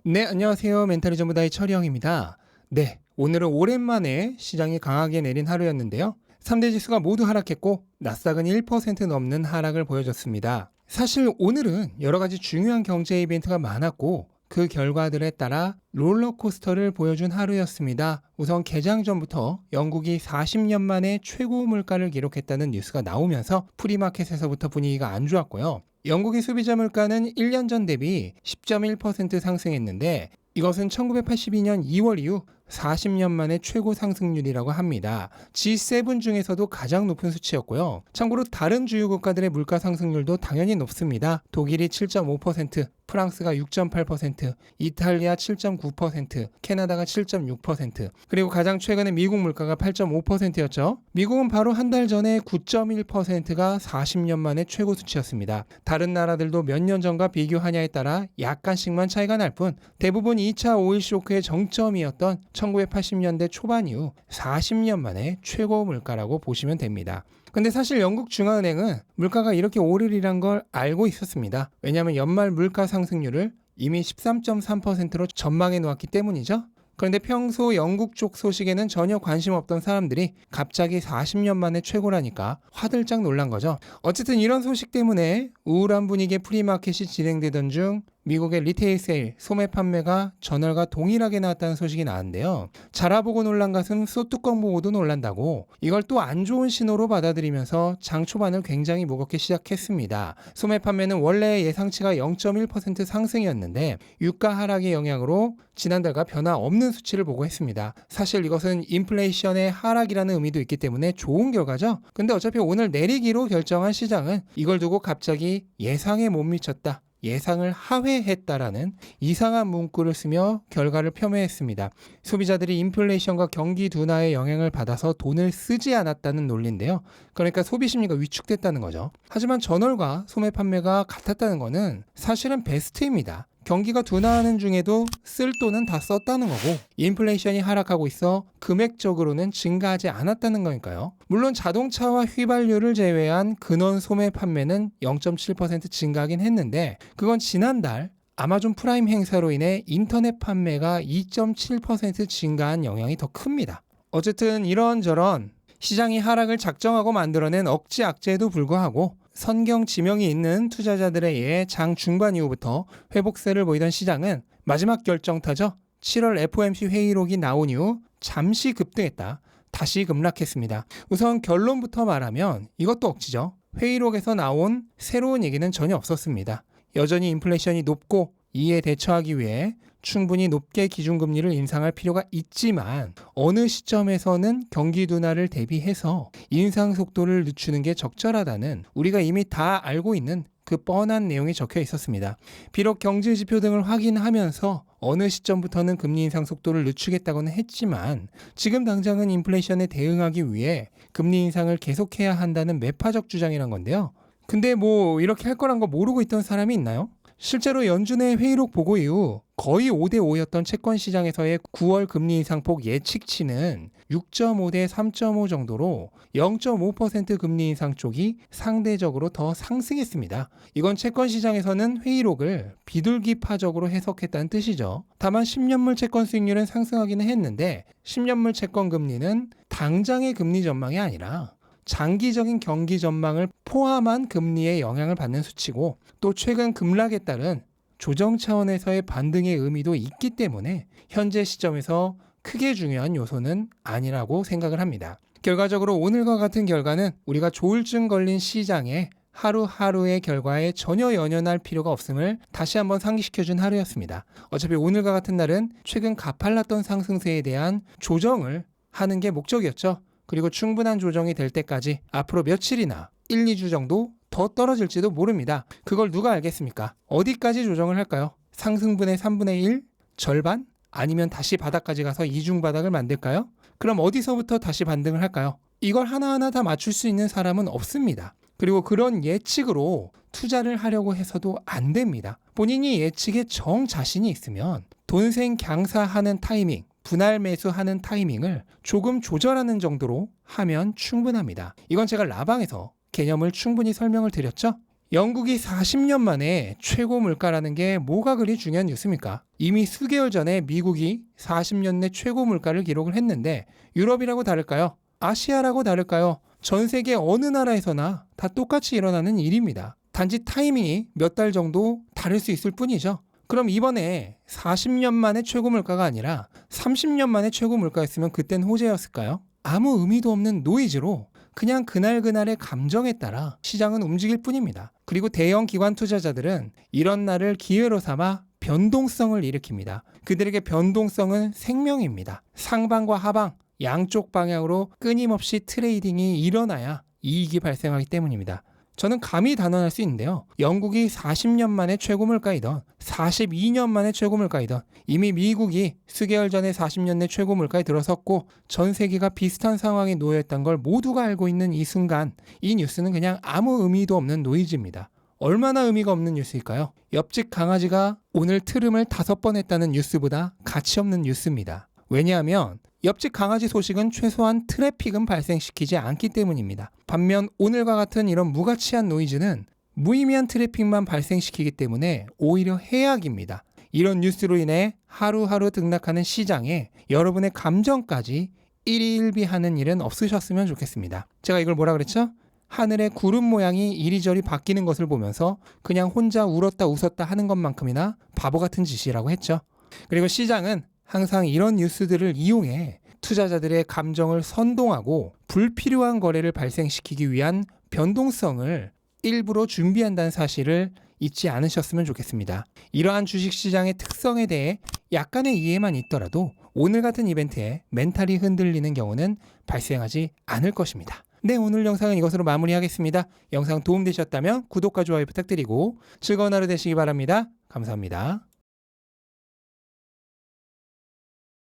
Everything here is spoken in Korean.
네, 안녕하세요. 멘탈이 전부다의 철이형입니다. 네, 오늘은 오랜만에 시장이 강하게 내린 하루였는데요. 3대 지수가 모두 하락했고 나스닥은 1% 넘는 하락을 보여줬습니다. 사실 오늘은 여러 가지 중요한 경제 이벤트가 많았고 그 결과들에 따라 롤러코스터를 보여준 하루였습니다. 우선 개장 전부터 영국이 40년 만에 최고 물가를 기록했다는 뉴스가 나오면서 프리마켓에서부터 분위기가 안 좋았고요. 영국의 소비자 물가는 1년 전 대비 10.1% 상승했는데 이것은 1982년 2월 이후 40년 만에 최고 상승률이라고 합니다. G7 중에서도 가장 높은 수치였고요. 참고로 다른 주요 국가들의 물가 상승률도 당연히 높습니다. 독일이 7.5%, 프랑스가 6.8%, 이탈리아 7.9%, 캐나다가 7.6%, 그리고 가장 최근에 미국 물가가 8.5%였죠. 미국은 바로 한 달 전에 9.1%가 40년 만에 최고 수치였습니다. 다른 나라들도 몇 년 전과 비교하냐에 따라 약간씩만 차이가 날 뿐 대부분 2차 오일 쇼크의 정점이었던 1980년대 초반 이후 40년 만에 최고 물가라고 보시면 됩니다. 근데 사실 영국 중앙은행은 물가가 이렇게 오르리란 걸 알고 있었습니다. 왜냐하면 연말 물가 상승률을 이미 13.3%로 전망해 놓았기 때문이죠. 그런데 평소 영국 쪽 소식에는 전혀 관심 없던 사람들이 갑자기 40년 만에 최고라니까 화들짝 놀란 거죠. 어쨌든 이런 소식 때문에 우울한 분위기의 프리마켓이 진행되던 중 미국의 리테일 세일, 소매 판매가 전월과 동일하게 나왔다는 소식이 나왔는데요. 자라보고 놀란 가슴 소뚜껑 보고도 놀란다고 이걸 또 안 좋은 신호로 받아들이면서 장 초반을 굉장히 무겁게 시작했습니다. 소매 판매는 원래 예상치가 0.1% 상승이었는데 유가 하락의 영향으로 지난달과 변화 없는 수치를 보고했습니다. 사실 이것은 인플레이션의 하락이라는 의미도 있기 때문에 좋은 결과죠. 근데 어차피 오늘 내리기로 결정한 시장은 이걸 두고 갑자기 예상에 못 미쳤다, 예상을 하회했다라는 이상한 문구를 쓰며 결과를 폄훼했습니다. 소비자들이 인플레이션과 경기 둔화의 영향을 받아서 돈을 쓰지 않았다는 논리인데요. 그러니까 소비 심리가 위축됐다는 거죠. 하지만 전월과 소매 판매가 같았다는 것은 사실은 베스트입니다. 경기가 둔화하는 중에도 쓸 돈은 다 썼다는 거고 인플레이션이 하락하고 있어 금액적으로는 증가하지 않았다는 거니까요. 물론 자동차와 휘발유를 제외한 근원 소매 판매는 0.7% 증가하긴 했는데 그건 지난달 아마존 프라임 행사로 인해 인터넷 판매가 2.7% 증가한 영향이 더 큽니다. 어쨌든 이런저런 시장이 하락을 작정하고 만들어낸 억지 악재에도 불구하고 선경 지명이 있는 투자자들에 의해 장 중반 이후부터 회복세를 보이던 시장은 마지막 결정타죠. 7월 FOMC 회의록이 나온 이후 잠시 급등했다 다시 급락했습니다. 우선 결론부터 말하면 이것도 억지죠. 회의록에서 나온 새로운 얘기는 전혀 없었습니다. 여전히 인플레이션이 높고 이에 대처하기 위해 충분히 높게 기준금리를 인상할 필요가 있지만 어느 시점에서는 경기 둔화를 대비해서 인상 속도를 늦추는 게 적절하다는 우리가 이미 다 알고 있는 그 뻔한 내용이 적혀 있었습니다. 비록 경제 지표 등을 확인하면서 어느 시점부터는 금리 인상 속도를 늦추겠다고는 했지만 지금 당장은 인플레이션에 대응하기 위해 금리 인상을 계속해야 한다는 매파적 주장이란 건데요. 근데 뭐 이렇게 할 거란 거 모르고 있던 사람이 있나요? 실제로 연준의 회의록 보고 이후 거의 5대5였던 채권 시장에서의 9월 금리 인상폭 예측치는 6.5대 3.5 정도로 0.5% 금리 인상 쪽이 상대적으로 더 상승했습니다. 이건 채권 시장에서는 회의록을 비둘기파적으로 해석했다는 뜻이죠. 다만 10년물 채권 수익률은 상승하기는 했는데 10년물 채권 금리는 당장의 금리 전망이 아니라 장기적인 경기 전망을 포함한 금리에 영향을 받는 수치고 또 최근 급락에 따른 조정 차원에서의 반등의 의미도 있기 때문에 현재 시점에서 크게 중요한 요소는 아니라고 생각을 합니다. 결과적으로 오늘과 같은 결과는 우리가 조울증 걸린 시장의 하루하루의 결과에 전혀 연연할 필요가 없음을 다시 한번 상기시켜준 하루였습니다. 어차피 오늘과 같은 날은 최근 가팔랐던 상승세에 대한 조정을 하는 게 목적이었죠. 그리고 충분한 조정이 될 때까지 앞으로 며칠이나 1, 2주 정도 더 떨어질지도 모릅니다. 그걸 누가 알겠습니까? 어디까지 조정을 할까요? 상승분의 3분의 1? 절반? 아니면 다시 바닥까지 가서 이중 바닥을 만들까요? 그럼 어디서부터 다시 반등을 할까요? 이걸 하나하나 다 맞출 수 있는 사람은 없습니다. 그리고 그런 예측으로 투자를 하려고 해서도 안 됩니다. 본인이 예측에 정 자신이 있으면 돈생 강사하는 타이밍, 분할 매수하는 타이밍을 조금 조절하는 정도로 하면 충분합니다. 이건 제가 라방에서 개념을 충분히 설명을 드렸죠? 영국이 40년 만에 최고 물가라는 게 뭐가 그리 중요한 뉴스입니까? 이미 수개월 전에 미국이 40년 내 최고 물가를 기록을 했는데 유럽이라고 다를까요? 아시아라고 다를까요? 전 세계 어느 나라에서나 다 똑같이 일어나는 일입니다. 단지 타이밍이 몇 달 정도 다를 수 있을 뿐이죠. 그럼 이번에 40년 만에 최고 물가가 아니라 30년 만에 최고 물가였으면 그땐 호재였을까요? 아무 의미도 없는 노이즈로 그냥 그날그날의 감정에 따라 시장은 움직일 뿐입니다. 그리고 대형 기관 투자자들은 이런 날을 기회로 삼아 변동성을 일으킵니다. 그들에게 변동성은 생명입니다. 상방과 하방, 양쪽 방향으로 끊임없이 트레이딩이 일어나야 이익이 발생하기 때문입니다. 저는 감히 단언할 수 있는데요. 영국이 40년 만에 최고 물가이던 42년 만에 최고 물가이던 이미 미국이 수개월 전에 40년 내 최고 물가에 들어섰고 전 세계가 비슷한 상황에 놓여있다는 걸 모두가 알고 있는 이 순간 이 뉴스는 그냥 아무 의미도 없는 노이즈입니다. 얼마나 의미가 없는 뉴스일까요? 옆집 강아지가 오늘 트름을 5번 했다는 뉴스보다 가치 없는 뉴스입니다. 왜냐하면 옆집 강아지 소식은 최소한 트래픽은 발생시키지 않기 때문입니다. 반면 오늘과 같은 이런 무가치한 노이즈는 무의미한 트래픽만 발생시키기 때문에 오히려 해악입니다. 이런 뉴스로 인해 하루하루 등락하는 시장에 여러분의 감정까지 일희일비하는 일은 없으셨으면 좋겠습니다. 제가 이걸 뭐라 그랬죠? 하늘의 구름 모양이 이리저리 바뀌는 것을 보면서 그냥 혼자 울었다 웃었다 하는 것만큼이나 바보 같은 짓이라고 했죠. 그리고 시장은 항상 이런 뉴스들을 이용해 투자자들의 감정을 선동하고 불필요한 거래를 발생시키기 위한 변동성을 일부러 준비한다는 사실을 잊지 않으셨으면 좋겠습니다. 이러한 주식시장의 특성에 대해 약간의 이해만 있더라도 오늘 같은 이벤트에 멘탈이 흔들리는 경우는 발생하지 않을 것입니다. 네, 오늘 영상은 이것으로 마무리하겠습니다. 영상 도움되셨다면 구독과 좋아요 부탁드리고 즐거운 하루 되시기 바랍니다. 감사합니다.